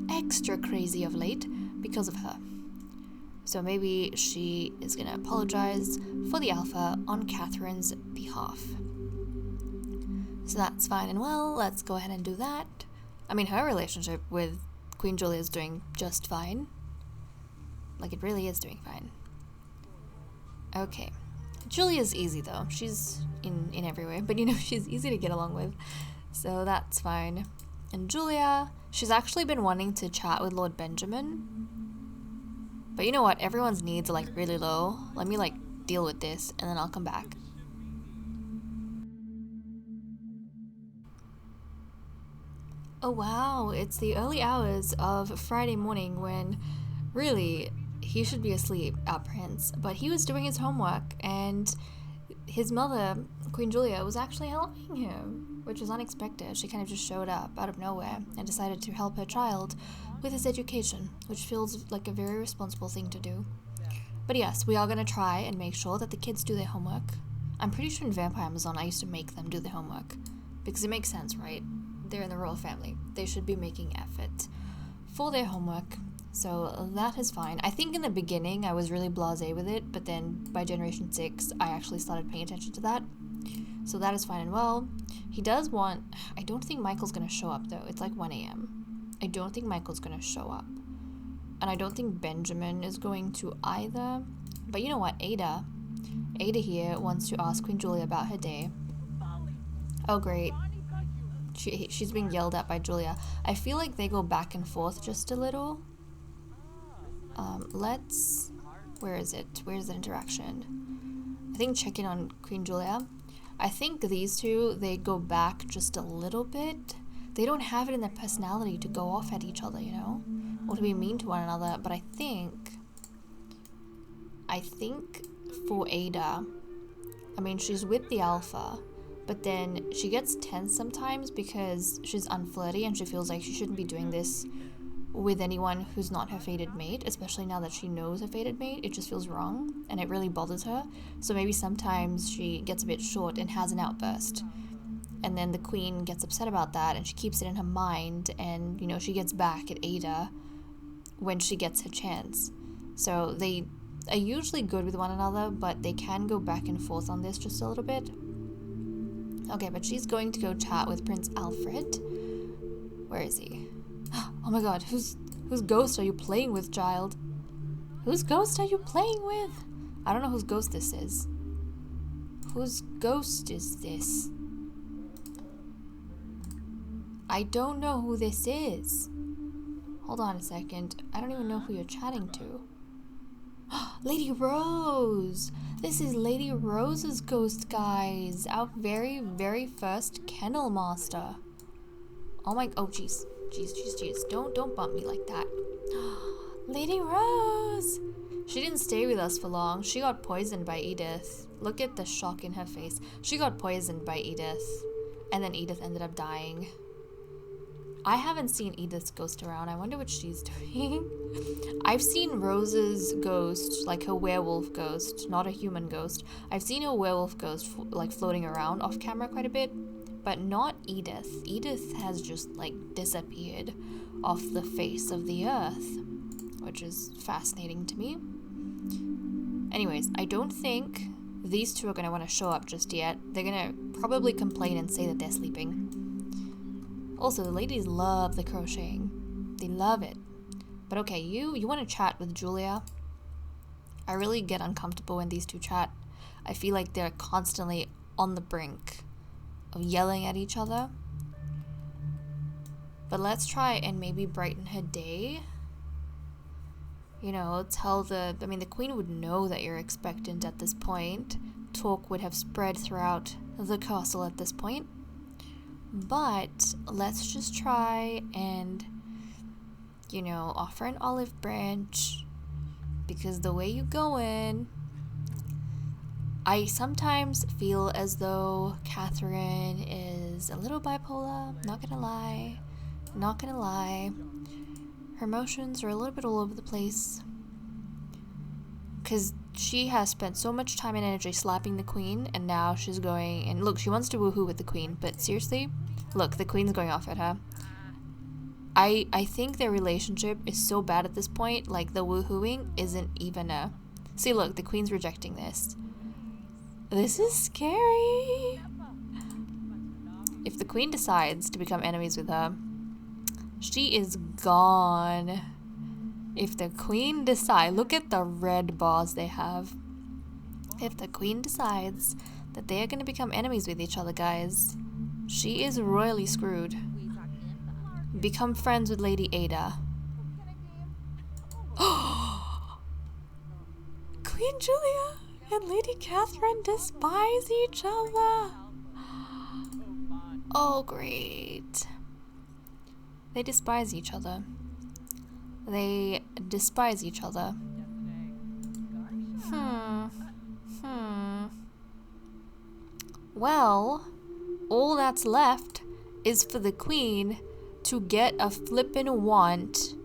extra crazy of late because of her. So maybe she is gonna apologize for the alpha on Catherine's behalf. So that's fine and well. Let's go ahead and do that. I mean, her relationship with Queen Julia is doing just fine. Like, it really is doing fine. Okay. Julia's easy, though. She's in every way, but she's easy to get along with. So that's fine. And Julia, she's actually been wanting to chat with Lord Benjamin. But you know what? Everyone's needs are, like, really low. Let me, like, deal with this, and then I'll come back. Oh wow, it's the early hours of Friday morning when, really, he should be asleep, our prince. But he was doing his homework, and his mother, Queen Julia, was actually helping him, which was unexpected. She kind of just showed up out of nowhere and decided to help her child with his education, which feels like a very responsible thing to do. But yes, we are going to try and make sure that the kids do their homework. I'm pretty sure in Vampire Amazon I used to make them do their homework, because it makes sense, right? They're in the royal family. They should be making effort for their homework. So that is fine. I think in the beginning I was really blasé with it, but then by Generation 6 I actually started paying attention to that. So that is fine and well. He does want... I don't think Michael's going to show up though. It's like 1 a.m. I don't think Michael's going to show up. And I don't think Benjamin is going to either. But you know what? Ada here wants to ask Queen Julia about her day. Oh great. She's being yelled at by Julia. I feel like they go back and forth just a little. Where is it? Where's the interaction? I think check in on Queen Julia. I think these two, they go back just a little bit. They don't have it in their personality to go off at each other, or to be mean to one another. But I think for Ada, I mean, she's with the alpha, but then she gets tense sometimes because she's unflirty and she feels like she shouldn't be doing this with anyone who's not her fated mate, especially now that she knows her fated mate. It just feels wrong and it really bothers her. So maybe sometimes she gets a bit short and has an outburst. And then the queen gets upset about that and she keeps it in her mind, and, you know, she gets back at Ada when she gets her chance. So they are usually good with one another, but they can go back and forth on this just a little bit. Okay, but she's going to go chat with Prince Alfred. Where is he? Oh my god, whose ghost are you playing with, child? Whose ghost are you playing with? I don't know whose ghost this is. Whose ghost is this? I don't know who this is. Hold on a second. I don't even know who you're chatting to. Lady Rose! This is Lady Rose's ghost, guys. Our very, very first kennel master. Oh my, oh jeez. Jeez. Don't bump me like that. Lady Rose! She didn't stay with us for long. She got poisoned by Edith. Look at the shock in her face. She got poisoned by Edith. And then Edith ended up dying. I haven't seen Edith's ghost around. I wonder what she's doing. I've seen Rose's ghost, like her werewolf ghost, not a human ghost. I've seen her werewolf ghost like floating around off camera quite a bit, but not Edith. Edith has just like disappeared off the face of the earth, which is fascinating to me. Anyways, I don't think these two are going to want to show up just yet. They're going to probably complain and say that they're sleeping. Also, the ladies love the crocheting. They love it. But okay, you want to chat with Julia? I really get uncomfortable when these two chat. I feel like they're constantly on the brink of yelling at each other. But let's try and maybe brighten her day. You know, tell the queen would know that you're expectant at this point. Talk would have spread throughout the castle at this point. But let's just try and, you know, offer an olive branch, because the way you going, I sometimes feel as though Catherine is a little bipolar. Not gonna lie. Her emotions are a little bit all over the place, because she has spent so much time and energy slapping the queen, and now she's going, and look, she wants to woohoo with the queen, but seriously, look, the queen's going off at her. I think their relationship is so bad at this point, like the woohooing isn't even a... See, look, the queen's rejecting this. This is scary. If the queen decides to become enemies with her, she is gone. If the queen decides, look at the red bars they have. If the queen decides that they are going to become enemies with each other, guys, she is royally screwed. Become friends with Lady Ada. Queen Julia and Lady Catherine despise each other. Oh, great. They despise each other. They despise each other. Well, all that's left is for the queen to get a flippin' want.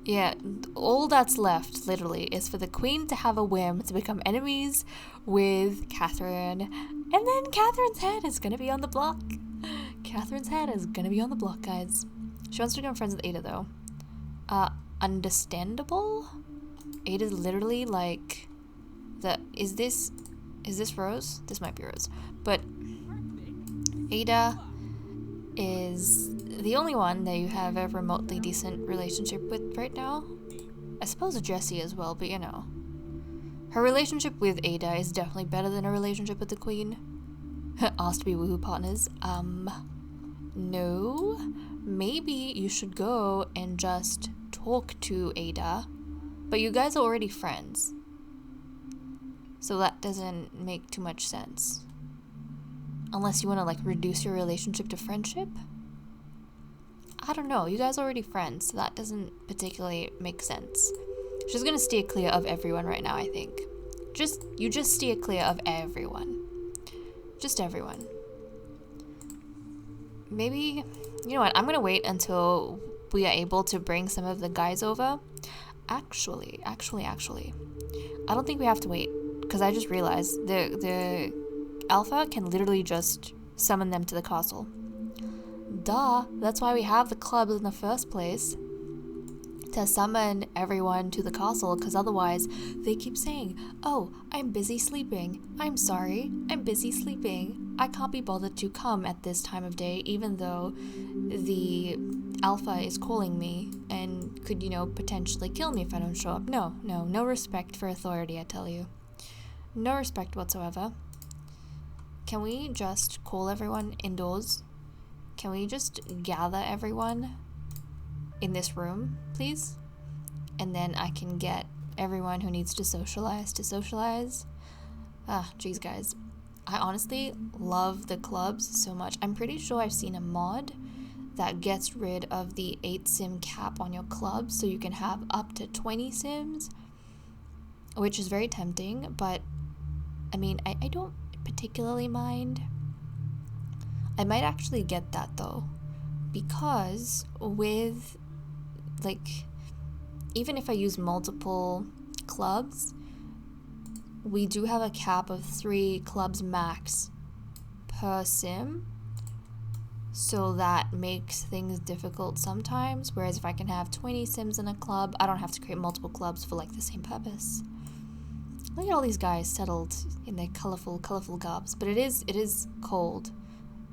Yeah, all that's left, literally, is for the queen to have a whim to become enemies with Catherine. And then Catherine's head is gonna be on the block. Catherine's head is gonna be on the block, guys. She wants to become friends with Ada, though. Understandable? Ada's literally like is this Rose? This might be Rose. But Ada is the only one that you have a remotely decent relationship with right now. I suppose Jessie as well, but you know. Her relationship with Ada is definitely better than her relationship with the queen. Asked to be woohoo partners. No. Maybe you should go and just talk to Ada. But you guys are already friends. So that doesn't make too much sense. Unless you want to like reduce your relationship to friendship. I don't know. You guys are already friends, so that doesn't particularly make sense. She's gonna steer clear of everyone right now, I think. You just steer clear of everyone. Just everyone. Maybe, you know what, I'm gonna wait until we are able to bring some of the guys over. Actually, I don't think we have to wait, because I just realized the alpha can literally just summon them to the castle. Duh, that's why we have the clubs in the first place, to summon everyone to the castle, because otherwise they keep saying, oh, I'm busy sleeping, I'm sorry, I'm busy sleeping, I can't be bothered to come at this time of day, even though the alpha is calling me and could, you know, potentially kill me if I don't show up. No respect for authority, I tell you. No respect whatsoever. Can we just call everyone indoors? Can we just gather everyone in this room, please? And then I can get everyone who needs to socialize. Ah, geez, guys. I honestly love the clubs so much. I'm pretty sure I've seen a mod that gets rid of the 8 sim cap on your clubs, so you can have up to 20 sims, which is very tempting, but I mean, I don't particularly mind. I might actually get that though, because with, like, even if I use multiple clubs, we do have a cap of 3 clubs max per sim, so that makes things difficult sometimes, whereas if I can have 20 sims in a club, I don't have to create multiple clubs for like the same purpose. Look at all these guys settled in their colorful garbs, but it is cold.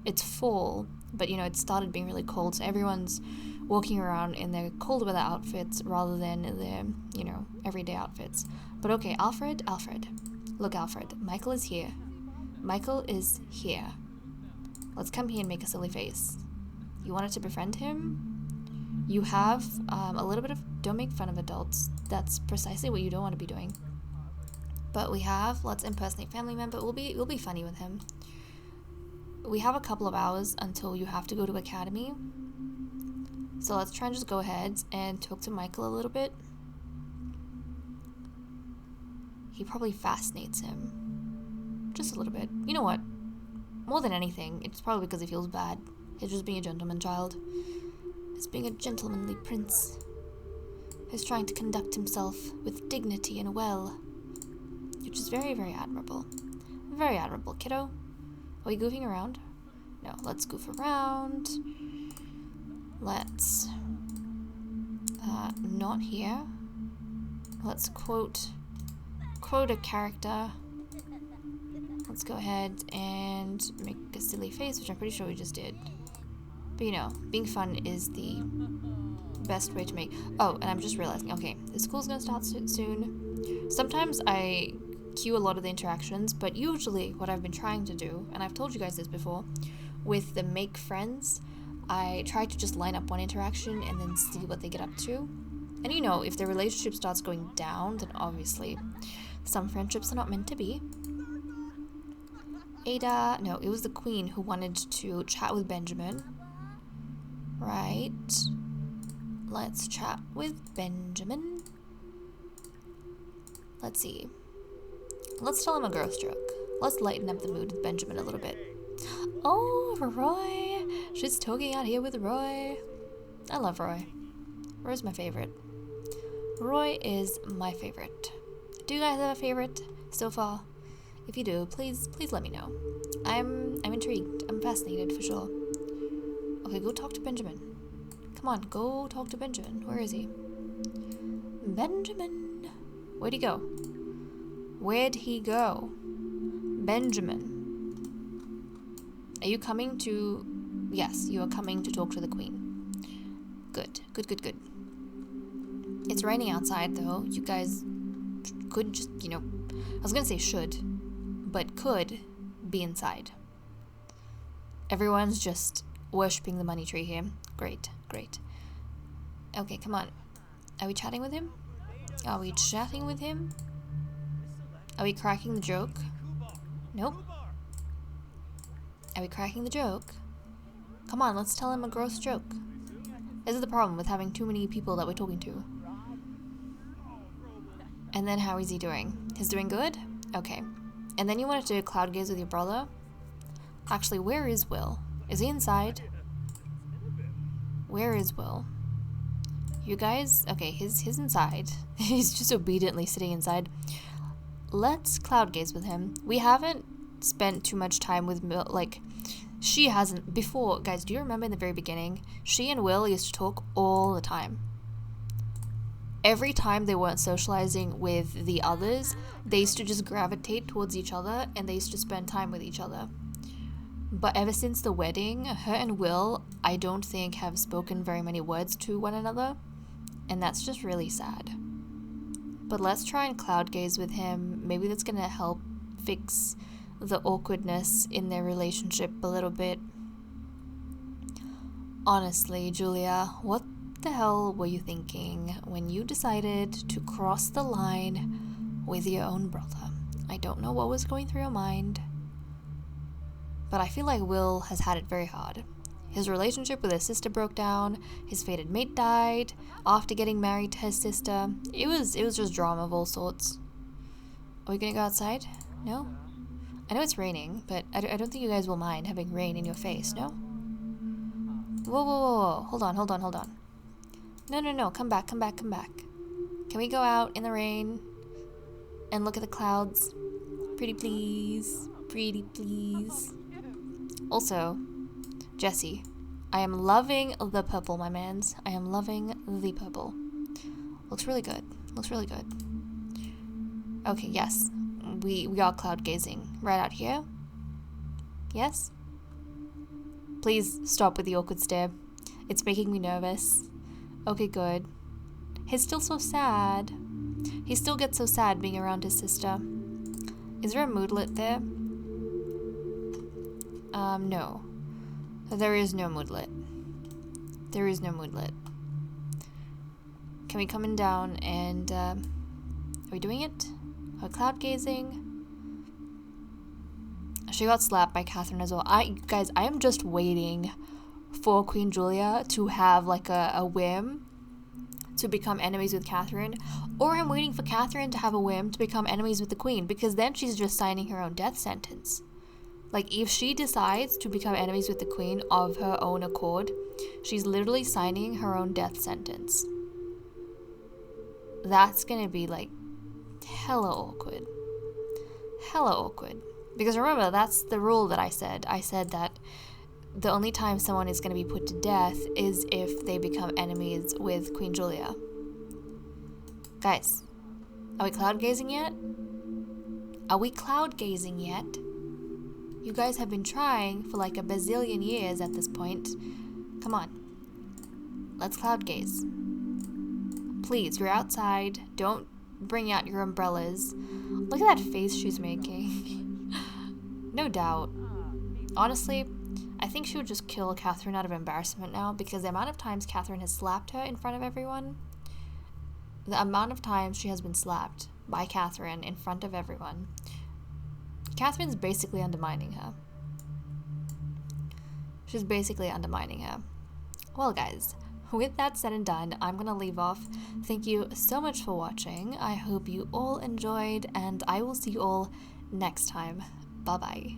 It's fall, but you know, it started being really cold, so everyone's walking around in their cold weather outfits rather than their, you know, everyday outfits. But okay, Alfred. Look, Alfred, Michael is here. Let's come here and make a silly face. You wanted to befriend him? You have a little bit of don't make fun of adults. That's precisely what you don't want to be doing. But we have, let's impersonate family member. We'll be funny with him. We have a couple of hours until you have to go to academy. So let's try and just go ahead and talk to Michael a little bit. He probably fascinates him. Just a little bit. You know what? More than anything, it's probably because he feels bad. He's just being a gentleman child. He's being a gentlemanly prince. He's trying to conduct himself with dignity and well. Which is very, very admirable. Very admirable, kiddo. Are we goofing around? No, let's goof around. Let's... not here. Let's quote a character. Let's go ahead and make a silly face, which I'm pretty sure we just did. But you know, being fun is the best way to make... Oh, and I'm just realizing, okay, the school's gonna start soon. Sometimes I cue a lot of the interactions, but usually what I've been trying to do, and I've told you guys this before, with the make friends, I try to just line up one interaction and then see what they get up to. And you know, if the relationship starts going down, then obviously some friendships are not meant to be. Ada, no, it was the queen who wanted to chat with Benjamin. Right. Let's chat with Benjamin. Let's see. Let's tell him a gross joke. Let's lighten up the mood with Benjamin a little bit. Oh, Roy. She's talking out here with Roy. I love Roy. Roy's my favorite. Roy is my favorite. Do you guys have a favorite so far? If you do, please let me know. I'm intrigued. I'm fascinated for sure. Okay, go talk to Benjamin. Come on, go talk to Benjamin. Where is he? Benjamin. Where'd he go? Where'd he go? Benjamin. Are you coming to... Yes, you are coming to talk to the queen. Good. It's raining outside, though. You guys could just, you know... I was gonna say should, but could be inside. Everyone's just worshipping the money tree here. Great. Okay, come on. Are we chatting with him? Are we cracking the joke? Nope. Are we cracking the joke? Come on, let's tell him a gross joke. This is the problem with having too many people that we're talking to. And then how is he doing? He's doing good? Okay. And then you wanted to cloud gaze with your brother? Actually, where is Will? Is he inside? Where is Will? You guys, okay, he's inside. He's just obediently sitting inside. Let's cloud gaze with him. We haven't spent too much time with like, she hasn't before. Guys, do you remember in the very beginning, she and Will used to talk all the time? Every time they weren't socializing with the others, they used to just gravitate towards each other and they used to spend time with each other. But ever since the wedding, her and Will, I don't think have spoken very many words to one another, and that's just really sad. But let's try and cloud gaze with him. Maybe that's gonna help fix the awkwardness in their relationship a little bit. Honestly, Julia, what the hell were you thinking when you decided to cross the line with your own brother? I don't know what was going through your mind, but I feel like Will has had it very hard. His relationship with his sister broke down, his fated mate died after getting married to his sister. It was just drama of all sorts. Are we gonna go outside? No? I know it's raining, but I don't think you guys will mind having rain in your face, no? Whoa, whoa, whoa, whoa. Hold on. No, come back. Can we go out in the rain and look at the clouds? Pretty please. Also, Jesse, I am loving the purple, my mans. I am loving the purple. Looks really good. Okay, yes. We are cloud gazing. Right out here. Yes? Please stop with the awkward stare. It's making me nervous. Okay, good. He's still so sad. He still gets so sad being around his sister. Is there a moodlet there? No. There is no moodlet. Can we come in down and, are we doing it? Are we cloud gazing? She got slapped by Catherine as well. Guys, I am just waiting for Queen Julia to have like a whim to become enemies with Catherine, or I'm waiting for Catherine to have a whim to become enemies with the Queen, because then she's just signing her own death sentence. Like, if she decides to become enemies with the Queen of her own accord, she's literally signing her own death sentence. That's gonna be like hella awkward. Because remember, that's the rule that I said. I said that the only time someone is going to be put to death is if they become enemies with Queen Julia. Guys, are we cloud gazing yet? You guys have been trying for like a bazillion years at this point. Come on. Let's cloud gaze. Please, we're outside. Don't bring out your umbrellas. Look at that face she's making. No doubt. Honestly, I think she would just kill Catherine out of embarrassment now, because the amount of times Catherine has slapped her in front of everyone, the amount of times she has been slapped by Catherine in front of everyone, Catherine's basically undermining her. She's basically undermining her. Well, guys, with that said and done, I'm gonna leave off. Thank you so much for watching. I hope you all enjoyed, and I will see you all next time. Bye-bye.